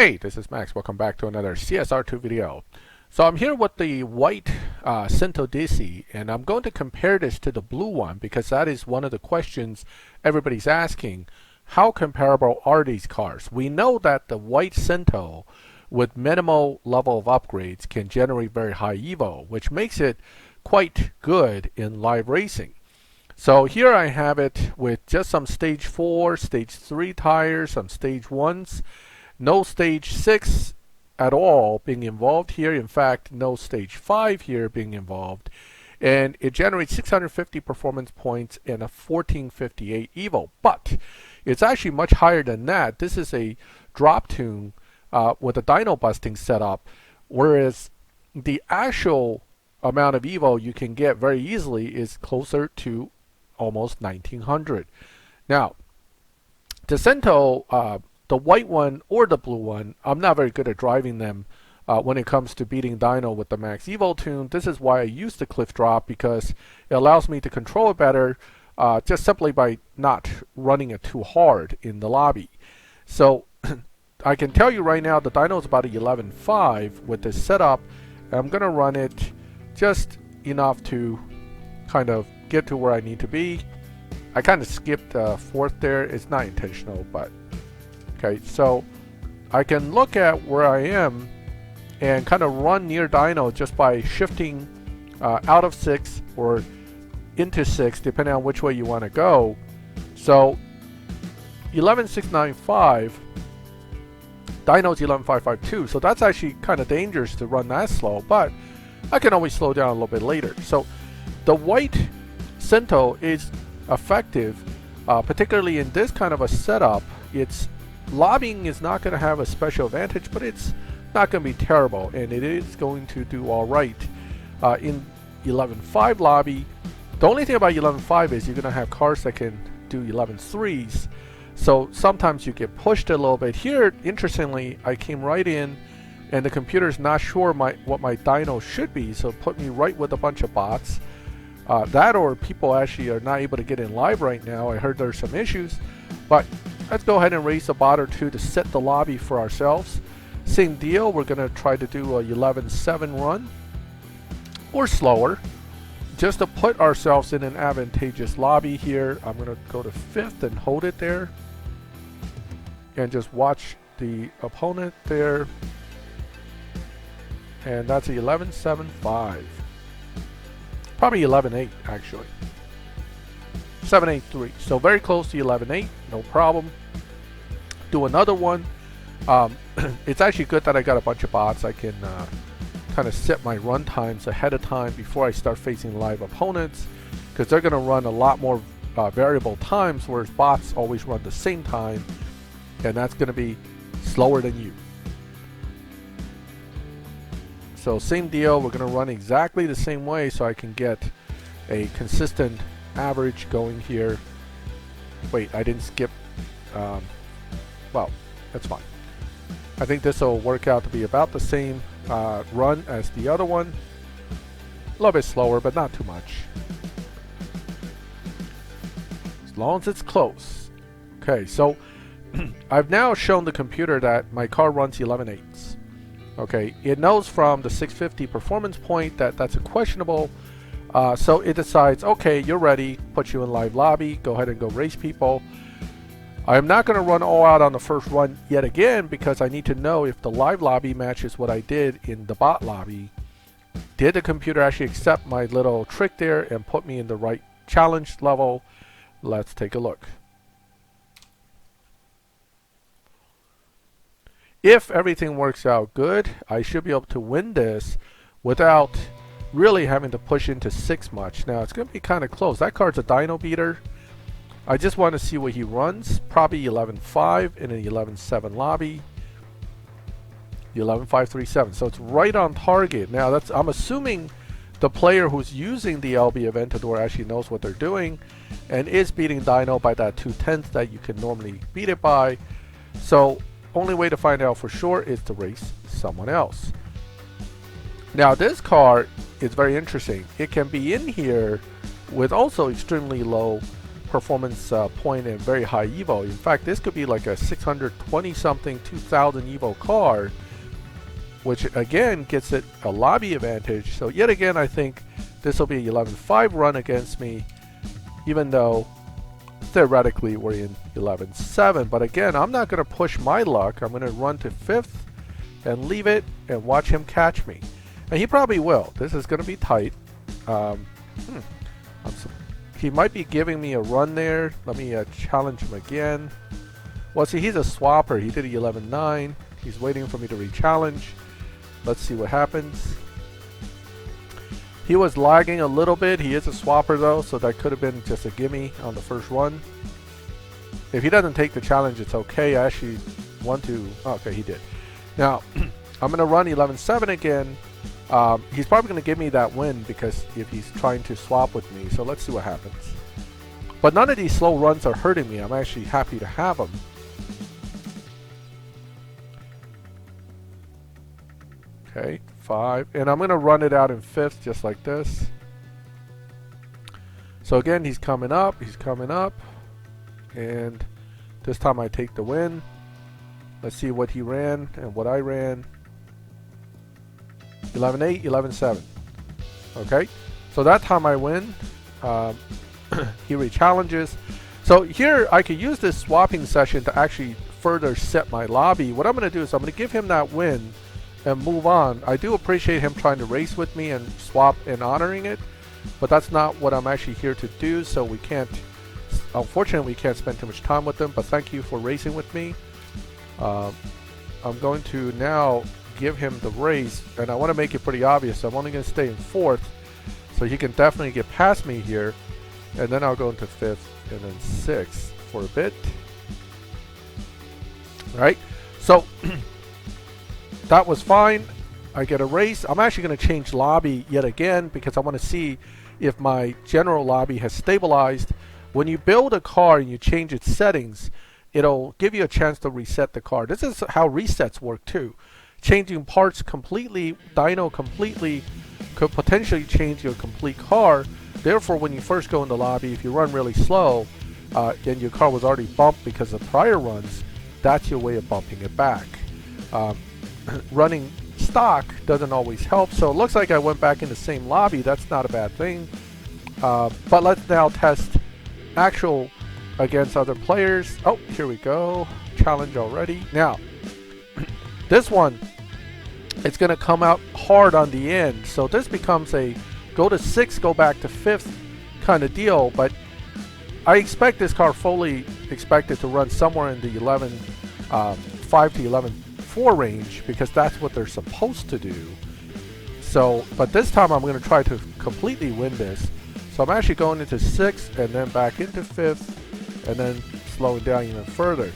Hey, this is Max. Welcome back to another CSR2 video. So I'm here with the White Centodieci, and I'm going to compare this to the blue one because that is one of the questions everybody's asking. How comparable are these cars? We know that the White Cento with minimal level of upgrades can generate very high Evo, which makes it quite good in live racing. So here I have it with just some stage 4, stage 3 tires, some stage 1s. No stage 6 at all being involved here. In fact, no stage 5 here being involved. And it generates 650 performance points and a 1458 Evo. But it's actually much higher than that. This is a drop tune with a dyno busting setup, whereas the actual amount of Evo you can get very easily is closer to almost 1900. Now, the Cento, the white one or the blue one, I'm not very good at driving them when it comes to beating dyno with the max evo tune. This is why I use the cliff drop, because it allows me to control it better just simply by not running it too hard in the lobby. So I can tell you right now the dyno is about a 11.5 with this setup, and I'm going to run it just enough to kind of get to where I need to be. I kind of skipped fourth there. It's not intentional, but okay, so I can look at where I am and kind of run near dyno just by shifting out of 6 or into 6, depending on which way you want to go. So 11.695, dyno's 11.552, so that's actually kind of dangerous to run that slow, but I can always slow down a little bit later. So the White Cento is effective, particularly in this kind of a setup. Its lobbying is not going to have a special advantage, but it's not going to be terrible, and it is going to do all right in 11.5 lobby. The only thing about 11.5 is you're going to have cars that can do 11.3s, so sometimes you get pushed a little bit. Here, interestingly, I came right in, and the computer's not sure what my dyno should be, so it put me right with a bunch of bots. That or people actually are not able to get in live right now. I heard there's some issues, but let's go ahead and raise a bot or two to set the lobby for ourselves. Same deal, we're going to try to do a 11.7 run or slower just to put ourselves in an advantageous lobby here. I'm going to go to 5th and hold it there and just watch the opponent there, and that's a 11.75. Probably 11.8 actually. 7.83. So very close to 11.8. No problem. Do another one. It's actually good that I got a bunch of bots. I can kind of set my run times ahead of time before I start facing live opponents, because they're going to run a lot more variable times, whereas bots always run the same time, and that's going to be slower than you. So same deal, we're going to run exactly the same way so I can get a consistent average going here. Wait, I didn't skip. Well, that's fine. I think this will work out to be about the same run as the other one. A little bit slower, but not too much. As long as it's close. Okay, so I've now shown the computer that my car runs 11.8s. Okay, it knows from the 650 performance point that that's a questionable, so it decides, okay, you're ready, put you in live lobby, go ahead and go race people. I'm not going to run all out on the first run yet again, because I need to know if the live lobby matches what I did in the bot lobby. Did the computer actually accept my little trick there and put me in the right challenge level? Let's take a look. If everything works out good, I should be able to win this without really having to push into 6 much. Now, it's going to be kind of close. That card's a dyno beater. I just want to see what he runs. Probably 11.5 in an 11.7 lobby. 11.537. So it's right on target. Now, that's, I'm assuming the player who's using the LB Aventador actually knows what they're doing and is beating dyno by that 2/10 that you can normally beat it by. So only way to find out for sure is to race someone else. Now this car is very interesting. It can be in here with also extremely low performance point and very high Evo. In fact, this could be like a 620 something 2000 Evo car, which again gets it a lobby advantage. So yet again, I think this will be an 11.5 run against me, even though theoretically we're in 11.7. But again, I'm not going to push my luck. I'm going to run to 5th and leave it and watch him catch me. And he probably will. This is going to be tight. He might be giving me a run there. Let me challenge him again. Well, see, he's a swapper. He did a 11.9. He's waiting for me to re-challenge. Let's see what happens. He was lagging a little bit. He is a swapper though, so that could have been just a gimme on the first run. If he doesn't take the challenge, it's okay. I actually want to... okay, he did. Now, I'm going to run 11.7 again. He's probably going to give me that win because if he's trying to swap with me. So let's see what happens. But none of these slow runs are hurting me. I'm actually happy to have them. Okay, 5. And I'm going to run it out in 5th just like this. So again, he's coming up. He's coming up. And this time I take the win. Let's see what he ran and what I ran. 11.8, 11.7. Okay, so that time I win. He re-challenges. So here I could use this swapping session to actually further set my lobby. What I'm going to do is I'm going to give him that win and move on. I do appreciate him trying to race with me and swap and honoring it, but that's not what I'm actually here to do. So we can't, unfortunately, we can't spend too much time with him. But thank you for racing with me. I'm going to now give him the race, and I want to make it pretty obvious. I'm only going to stay in 4th, so he can definitely get past me here, and then I'll go into 5th and then 6th for a bit. Right, so that was fine. I get a race. I'm actually going to change lobby yet again because I want to see if my general lobby has stabilized. When you build a car and you change its settings, it'll give you a chance to reset the car. This is how resets work too. Changing parts completely, dyno completely, could potentially change your complete car. Therefore, when you first go in the lobby, if you run really slow and your car was already bumped because of prior runs, that's your way of bumping it back. Running stock doesn't always help, so it looks like I went back in the same lobby. That's not a bad thing. But let's now test actual against other players. Oh, here we go. Challenge already. Now, this one, it's going to come out hard on the end. So this becomes a go to 6th, go back to 5th kind of deal. But I expect this car fully expected to run somewhere in the 11.5 to 11.4 range because that's what they're supposed to do. So, but this time I'm going to try to completely win this. So I'm actually going into 6th and then back into 5th and then slowing down even further.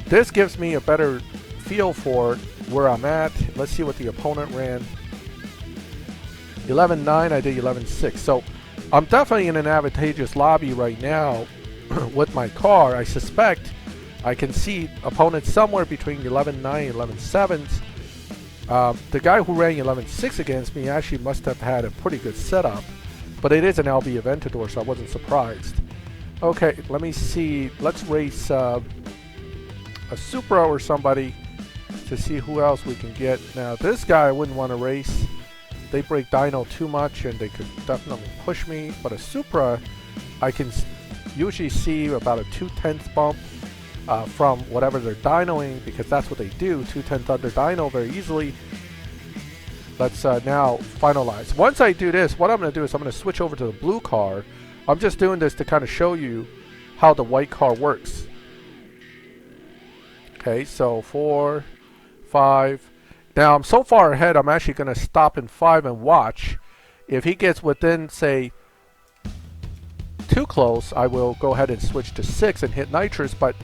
This gives me a better feel for where I'm at. Let's see what the opponent ran. 11.9, I did 11.6. So I'm definitely in an advantageous lobby right now with my car. I suspect I can see opponents somewhere between 11.9 and 11.7. The guy who ran 11.6 against me actually must have had a pretty good setup, but it is an LB Aventador, so I wasn't surprised. Okay, let me see. Let's race a Supra or somebody to see who else we can get. Now, this guy I wouldn't want to race. They break dyno too much and they could definitely push me. But a Supra, I can usually see about a 2/10 bump from whatever they're dynoing, because that's what they do, 2/10 under dyno very easily. Let's now finalize. Once I do this, what I'm going to do is I'm going to switch over to the blue car. I'm just doing this to kind of show you how the white car works. Okay, so 4, 5. Now I'm so far ahead, I'm actually going to stop in 5 and watch. If he gets within, say, too close, I will go ahead and switch to 6 and hit nitrous. But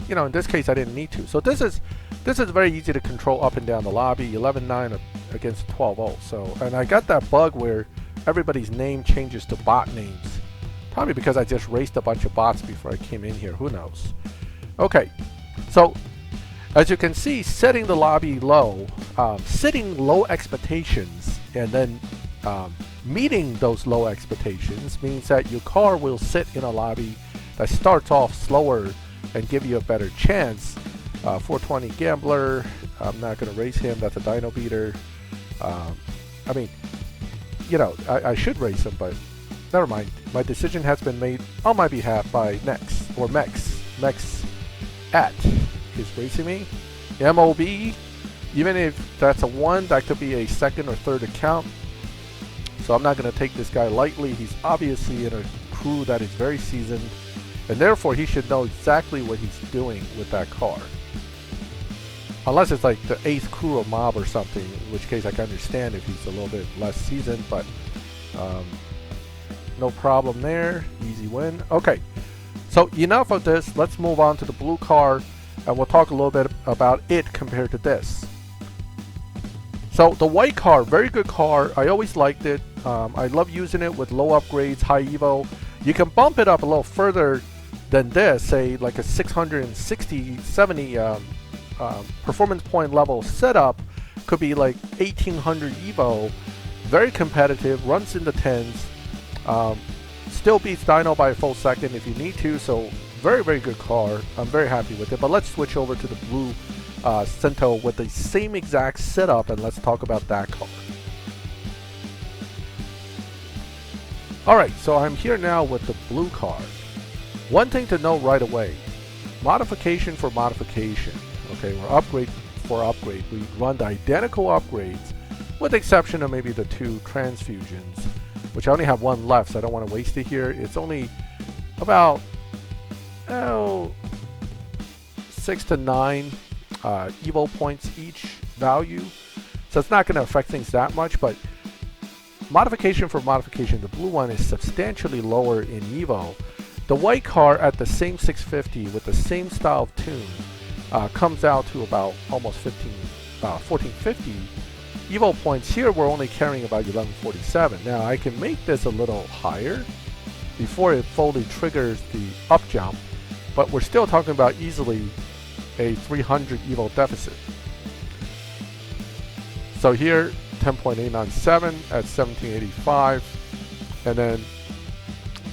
you know, in this case, I didn't need to. So this is very easy to control up and down the lobby. 11.9 against 12.0. So, and I got that bug where everybody's name changes to bot names. Probably because I just raced a bunch of bots before I came in here. Who knows? Okay, so as you can see, setting the lobby low, setting low expectations, and then meeting those low expectations means that your car will sit in a lobby that starts off slower and give you a better chance. 420 Gambler, I'm not going to race him. That's a dyno beater. I mean, you know, I should race him, but never mind. My decision has been made on my behalf by Nex, or Mex. Mex at is racing me. MOB, even if that's a 1, that could be a second or third account. So I'm not going to take this guy lightly. He's obviously in a crew that is very seasoned, and therefore he should know exactly what he's doing with that car. Unless it's like the 8th crew of mob or something, in which case I can understand if he's a little bit less seasoned, but no problem there. Easy win. Okay, so enough of this. Let's move on to the blue car, and we'll talk a little bit about it compared to this. So the white car, very good car. I always liked it. I love using it with low upgrades, high evo. You can bump it up a little further than this, say like a 660, 70 performance point level setup. Could be like 1800 evo. Very competitive, runs in the 10s. Still beats dyno by a full second if you need to. So very, very good car. I'm very happy with it. But let's switch over to the blue Cento with the same exact setup, and let's talk about that car. Alright, so I'm here now with the blue car. One thing to note right away, modification for modification. Okay, we're upgrade for upgrade. We run the identical upgrades with the exception of maybe the 2 transfusions, which I only have 1 left, so I don't want to waste it here. It's only about 6 to 9 evo points each value, so it's not going to affect things that much. But modification for modification, the blue one is substantially lower in evo. The white car at the same 650 with the same style of tune comes out to about almost 1450 evo points. Here we're only carrying about 1147. Now I can make this a little higher before it fully triggers the up jump, but we're still talking about easily a 300 evo deficit. So here 10.897 at 1785, and then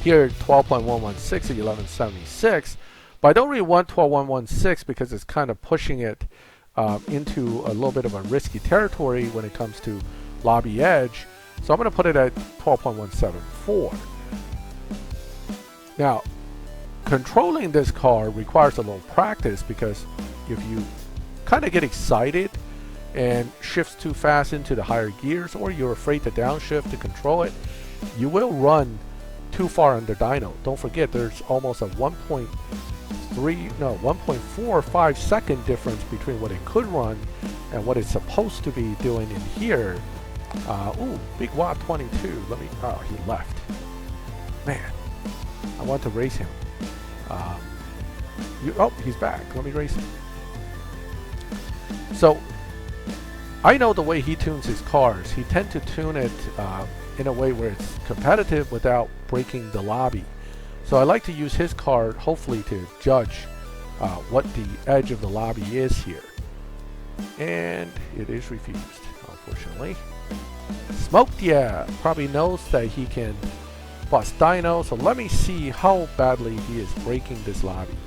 here 12.116 at 1176. But I don't really want 12.116 because it's kind of pushing it into a little bit of a risky territory when it comes to lobby edge. So I'm going to put it at 12.174. Now, controlling this car requires a little practice, because if you kind of get excited and shifts too fast into the higher gears, or you're afraid to downshift to control it, you will run too far under dyno. Don't forget, there's almost a 1.45 second difference between what it could run and what it's supposed to be doing in here. Ooh, big Watt 22. Let me. Oh, he left. Man, I want to race him. Oh, he's back. Let me race him. So I know the way he tunes his cars. He tends to tune it in a way where it's competitive without breaking the lobby. So I like to use his car, hopefully, to judge what the edge of the lobby is here. And it is refused, unfortunately. Smoked, yeah, probably knows that he can bust dyno. So let me see how badly he is breaking this lobby.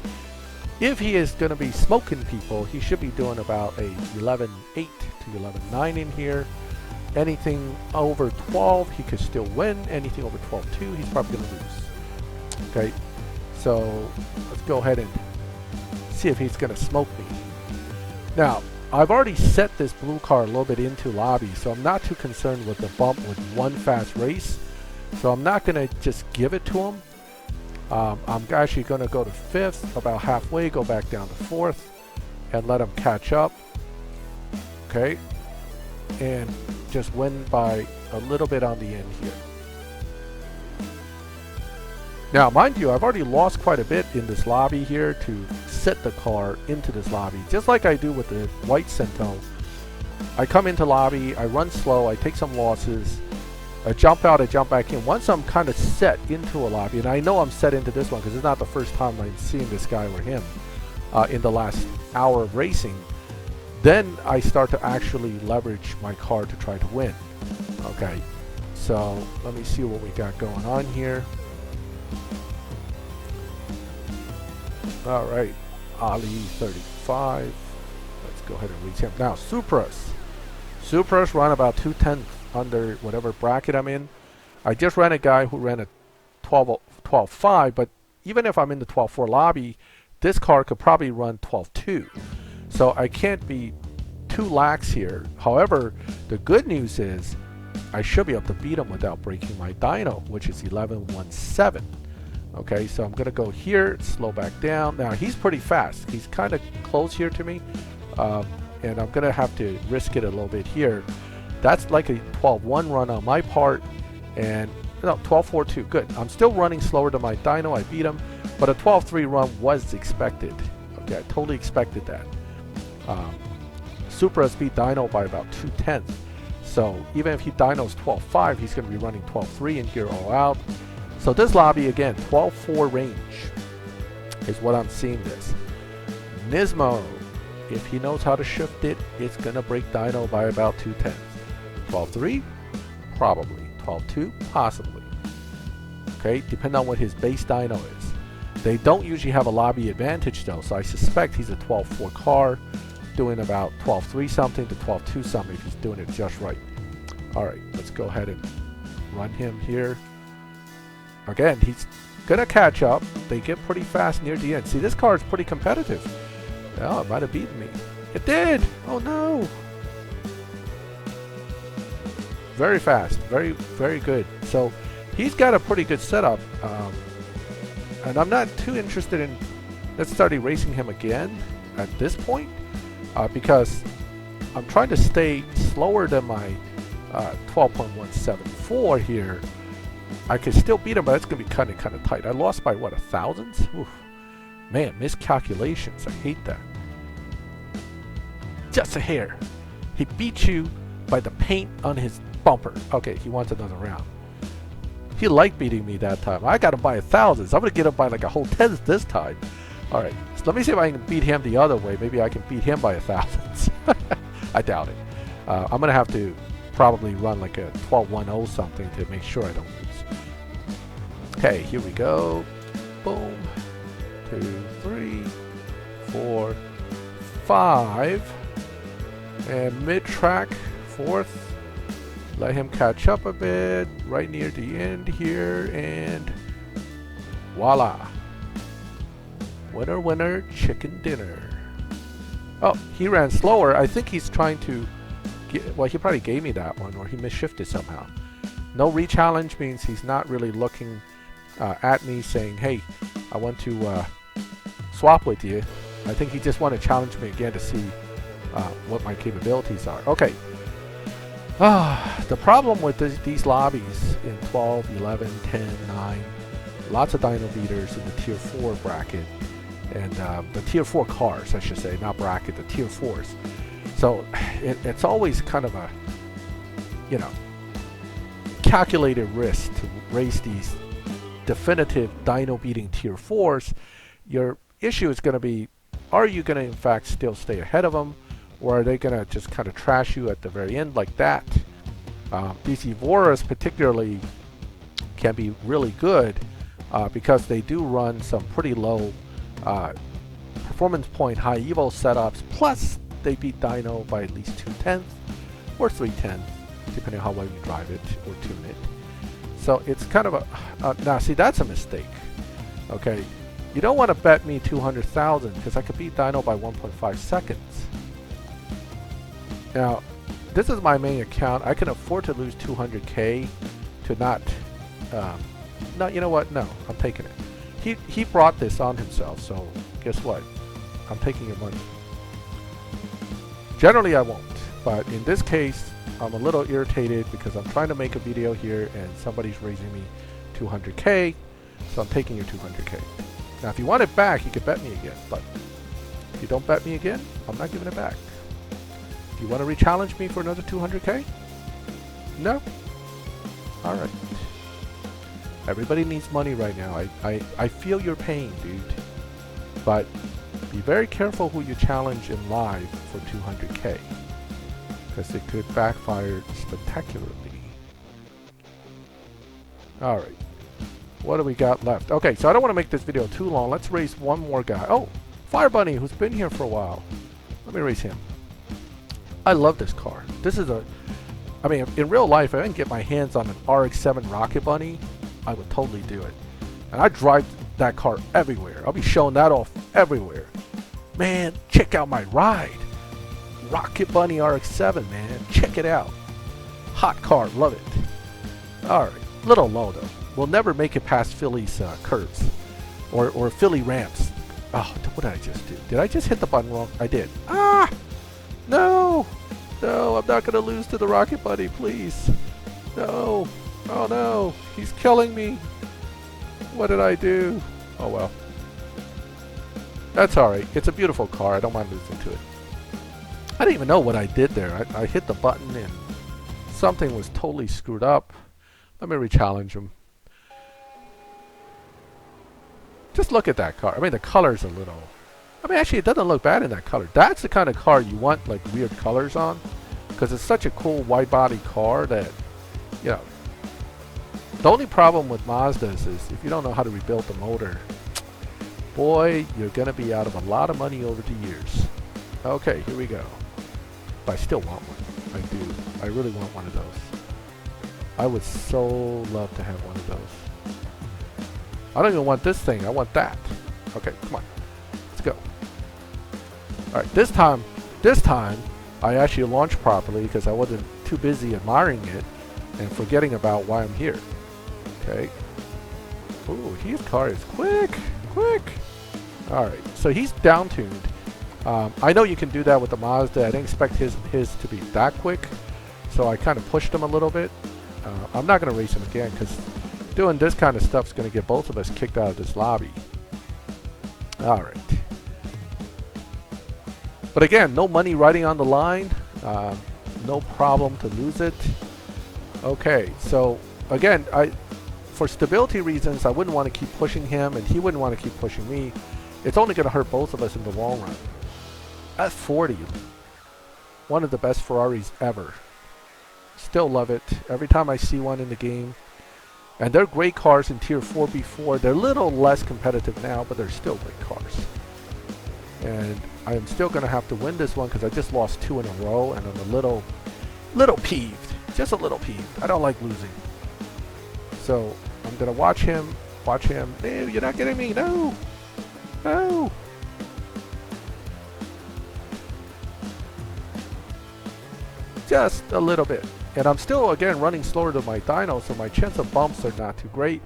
If he is going to be smoking people, he should be doing about a 11.8 to 11.9 in here. Anything over 12, he could still win. Anything over 12.2, he's probably going to lose. Okay, so let's go ahead and see if he's going to smoke me. Now, I've already set this blue car a little bit into lobby, so I'm not too concerned with the bump with 1 fast race. So I'm not going to just give it to him. I'm actually going to go to 5th, about halfway, go back down to 4th, and let him catch up. Okay, and just win by a little bit on the end here. Now, mind you, I've already lost quite a bit in this lobby here to set the car into this lobby, just like I do with the white Cento. I come into lobby, I run slow, I take some losses, I jump out, I jump back in. Once I'm kind of set into a lobby, and I know I'm set into this one because it's not the first time I'm seeing this guy or him in the last hour of racing, then I start to actually leverage my car to try to win. Okay, so let me see what we got going on here. All right, Ali 35. Let's go ahead and reach him. Now, Supras. Supras run about 2/10 under whatever bracket I'm in. I just ran a guy who ran a 12.5, but even if I'm in the 12.4 lobby, this car could probably run 12.2. So I can't be too lax here. However, the good news is I should be able to beat him without breaking my dyno, which is 11.17. Okay, so I'm gonna go here, slow back down. Now he's pretty fast. He's kind of close here to me, and I'm gonna have to risk it a little bit here. That's like a 12.1 run on my part, and no, 12.42. Good. I'm still running slower than my dyno. I beat him, but a 12.3 run was expected. Okay, I totally expected that. Supras beat dyno by about 2/10. So even if he dynos 12.5, he's going to be running 12.3 in here all out. So this lobby, again, 12.4 range is what I'm seeing this. Nismo, if he knows how to shift it, it's going to break dyno by about 2/10. 12.3, probably. 12.2, possibly. Okay, depending on what his base dyno is. They don't usually have a lobby advantage though, so I suspect he's a 12.4 car, doing about 12.3 something to 12.2 something if he's doing it just right. Alright, let's go ahead and run him here. Again, he's gonna catch up. They get pretty fast near the end. See, this car is pretty competitive. Oh, it might have beaten me. It did! Oh no! Very fast, very, very good. So he's got a pretty good setup, and I'm not too interested in let's start erasing him again at this point, because I'm trying to stay slower than my 12.174 here. I could still beat him, but it's gonna be kind of tight. I lost by what, 1,000? Oof. Man, miscalculations. I hate that. Just a hair. He beat you by the paint on his bumper. Okay, he wants another round. He liked beating me that time. I got him by 1,000. I'm gonna get him by like a whole 10th this time. All right, so let me see if I can beat him the other way. Maybe I can beat him by 1,000. I doubt it. I'm gonna have to probably run like a 12.10 something to make sure I don't lose. Okay, here we go. Boom. 2, 3, 4, 5, and mid-track, 4th. Let him catch up a bit, right near the end here, and voila. Winner, winner, chicken dinner. Oh, he ran slower. I think he's trying to get, well, he probably gave me that one, or he misshifted somehow. No re-challenge means he's not really looking at me saying, hey, I want to swap with you. I think he just wanted to challenge me again to see what my capabilities are. Okay. The problem with these lobbies in 12, 11, 10, 9, lots of dyno beaters in the tier 4 bracket, and the tier 4 cars, I should say, not bracket, the tier 4s. So it's always kind of a, you know, calculated risk to raise these definitive dyno beating tier 4s. Your issue is going to be, are you going to in fact still stay ahead of them, or are they going to just kind of trash you at the very end like that? These Evoras particularly can be really good because they do run some pretty low performance point high evo setups, plus they beat dyno by at least 2/10 or 3/10, depending on how well you drive it or tune it. So it's kind of a now see, that's a mistake. Okay, you don't want to bet me 200,000 because I could beat dyno by 1.5 seconds. Now, this is my main account. I can afford to lose 200k to not. No, you know what? No, I'm taking it. He brought this on himself, so guess what? I'm taking your money. Generally, I won't, but in this case, I'm a little irritated because I'm trying to make a video here and somebody's raising me 200k, so I'm taking your 200k. Now, if you want it back, you can bet me again, but if you don't bet me again, I'm not giving it back. You want to re-challenge me for another 200k? No? Alright. Everybody needs money right now. I feel your pain, dude. But be very careful who you challenge in live for 200k. Because it could backfire spectacularly. Alright. what do we got left? Okay, so I don't want to make this video too long. Let's race one more guy. Oh, Fire Bunny, who's been here for a while. Let me race him. I love this car. This is a, I mean, in real life, if I didn't get my hands on an RX-7 Rocket Bunny, I would totally do it. And I drive that car everywhere. I'll be showing that off everywhere. Man, check out my ride. Rocket Bunny RX-7, man. Check it out. Hot car, love it. Alright, little low though. We'll never make it past Philly's curves. Or Philly ramps. Oh, what did I just do? Did I just hit the button wrong? I did. Ah! No! No, I'm not going to lose to the Rocket Bunny, please. No. Oh no, he's killing me. What did I do? Oh well. That's alright. It's a beautiful car. I don't mind losing to it. I didn't even know what I did there. I hit the button and something was totally screwed up. Let me re-challenge him. Just look at that car. I mean, the color's a little... I mean, actually, it doesn't look bad in that color. That's the kind of car you want, like, weird colors on. Because it's such a cool wide-body car that, you know... The only problem with Mazdas is if you don't know how to rebuild the motor, boy, you're going to be out of a lot of money over the years. Okay, here we go. But I still want one. I do. I really want one of those. I would so love to have one of those. I don't even want this thing. I want that. Okay, come on. Let's go. Alright, this time, I actually launched properly because I wasn't too busy admiring it and forgetting about why I'm here. Okay. Ooh, his car is quick. Alright, so he's down-tuned. I know you can do that with the Mazda. I didn't expect his to be that quick, so I kind of pushed him a little bit. I'm not going to race him again because doing this kind of stuff is going to get both of us kicked out of this lobby. Alright. But again, no money riding on the line. No problem to lose it. Okay, so again, for stability reasons, I wouldn't want to keep pushing him, and he wouldn't want to keep pushing me. It's only going to hurt both of us in the long run. At 40, one of the best Ferraris ever. Still love it. Every time I see one in the game. And they're great cars in Tier 4B4. They're a little less competitive now, but they're still great cars. And I am still going to have to win this one because I just lost 2 in a row, and I'm a little peeved. Just a little peeved. I don't like losing. So I'm going to watch him. No, you're not getting me. No. No. Just a little bit. And I'm still, again, running slower than my dyno, so my chance of bumps are not too great.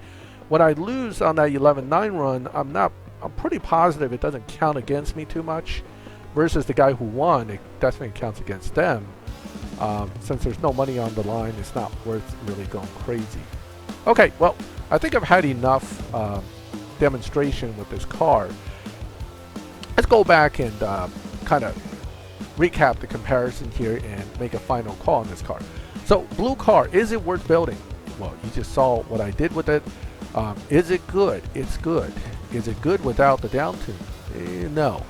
When I lose on that 11-9 run, I'm pretty positive it doesn't count against me too much. Versus the guy who won, it definitely counts against them. Since there's no money on the line, it's not worth really going crazy. Okay, well, I think I've had enough demonstration with this car. Let's go back and kind of recap the comparison here and make a final call on this car. So, blue car, is it worth building? Well, you just saw what I did with it. Is it good? It's good. Is it good without the down tune? No.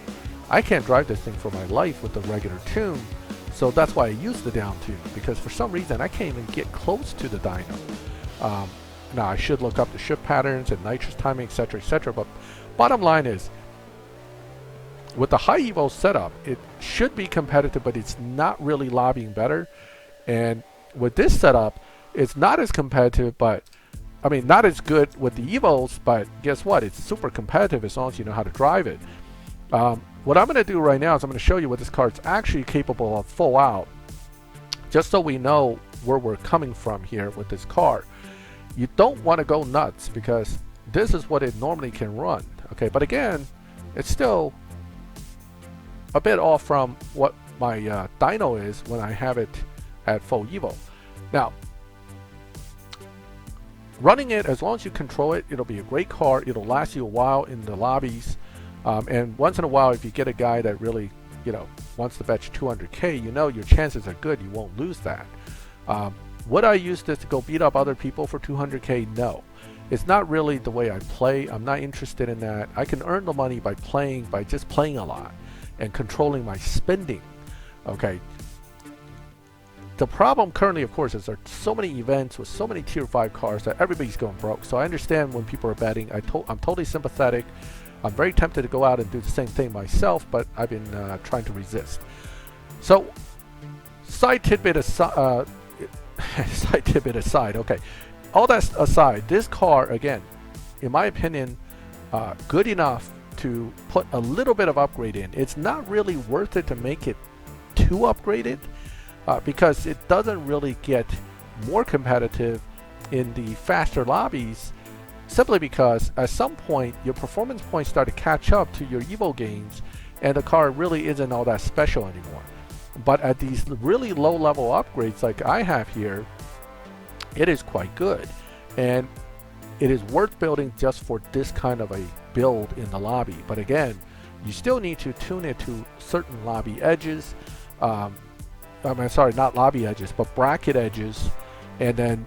I can't drive this thing for my life with the regular tune, so that's why I use the down tune, because for some reason I can't even get close to the dyno. Now, I should look up the shift patterns and nitrous timing, etc., but bottom line is, with the high evo setup, it should be competitive, but it's not really lobbying better. And with this setup, it's not as competitive, but I mean, not as good with the evos, but guess what? It's super competitive as long as you know how to drive it. What I'm going to do right now is I'm going to show you what this car is actually capable of full out, just so we know where we're coming from here with this car. You don't want to go nuts because this is what it normally can run. Okay, but again, it's still a bit off from what my dyno is when I have it at full evo. Now, running it, as long as you control it, it'll be a great car. It'll last you a while in the lobbies. And once in a while, if you get a guy that really, wants to fetch 200K, your chances are good. You won't lose that. Would I use this to go beat up other people for 200K? No. It's not really the way I play. I'm not interested in that. I can earn the money by just playing a lot and controlling my spending. Okay. the problem currently, of course, is there are so many events with so many tier 5 cars that everybody's going broke. So I understand when people are betting. I'm totally sympathetic. I'm very tempted to go out and do the same thing myself, but I've been trying to resist. So, side tidbit aside, okay. All that aside, this car, again, in my opinion, good enough to put a little bit of upgrade in. It's not really worth it to make it too upgraded because it doesn't really get more competitive in the faster lobbies, simply because at some point your performance points start to catch up to your Evo gains and the car really isn't all that special anymore. But at these really low level upgrades like I have here, it is quite good, and it is worth building just for this kind of a build in the lobby. But again, you still need to tune it to certain lobby edges. Sorry, not lobby edges, but bracket edges, and then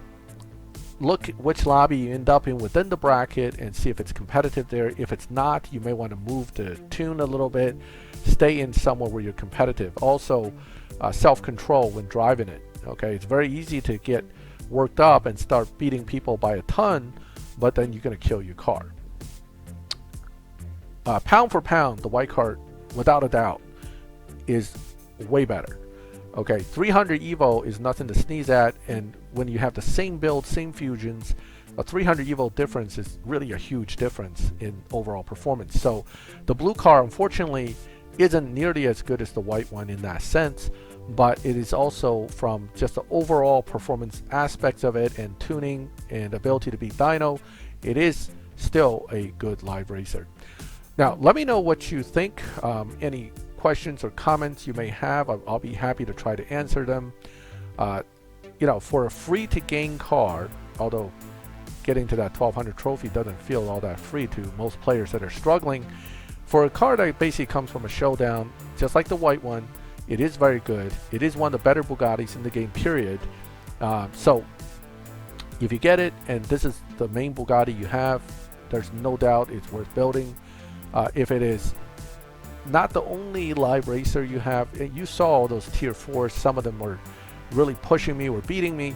look at which lobby you end up in within the bracket and see if it's competitive there. If it's not, you may want to move the tune a little bit, stay in somewhere where you're competitive. Also, self-control when driving it. Okay, it's very easy to get worked up and start beating people by a ton, but then you're going to kill your car. Pound for pound, the white cart, without a doubt, is way better. Okay, 300 Evo is nothing to sneeze at, and when you have the same build, same fusions, a 300 Evo difference is really a huge difference in overall performance. So the blue car, unfortunately, isn't nearly as good as the white one in that sense, but it is also, from just the overall performance aspects of it and tuning and ability to beat dyno, it is still a good live racer. Now, let me know what you think. Any questions or comments you may have, I'll be happy to try to answer them. You know, for a free to gain car, although getting to that 1200 trophy doesn't feel all that free to most players that are struggling, for a car that basically comes from a showdown, just like the white one, it is very good. It is one of the better Bugattis in the game, period. So if you get it and this is the main Bugatti you have, there's no doubt it's worth building. If it is not the only live racer you have, you saw those tier 4s, some of them were really pushing me or beating me.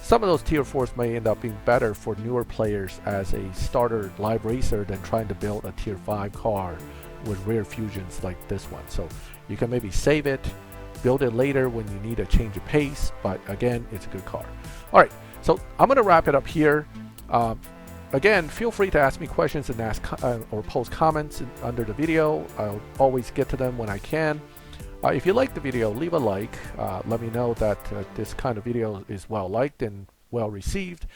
Some of those tier 4s may end up being better for newer players as a starter live racer than trying to build a tier 5 car with rare fusions like this one. So you can maybe save it, build it later when you need a change of pace, but again, it's a good car. All right, so I'm going to wrap it up here. Again, feel free to ask me questions and ask or post comments under the video. I'll always get to them when I can. If you like the video, leave a like. Let me know that this kind of video is well liked and well received.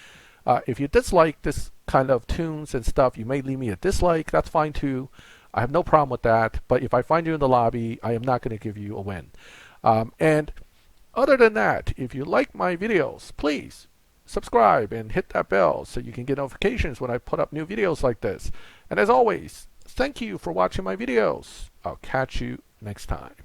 If you dislike this kind of tunes and stuff, you may leave me a dislike. That's fine too. I have no problem with that. But if I find you in the lobby, I am not going to give you a win. And other than that, if you like my videos, please subscribe and hit that bell so you can get notifications when I put up new videos like this. And as always, thank you for watching my videos. I'll catch you next time.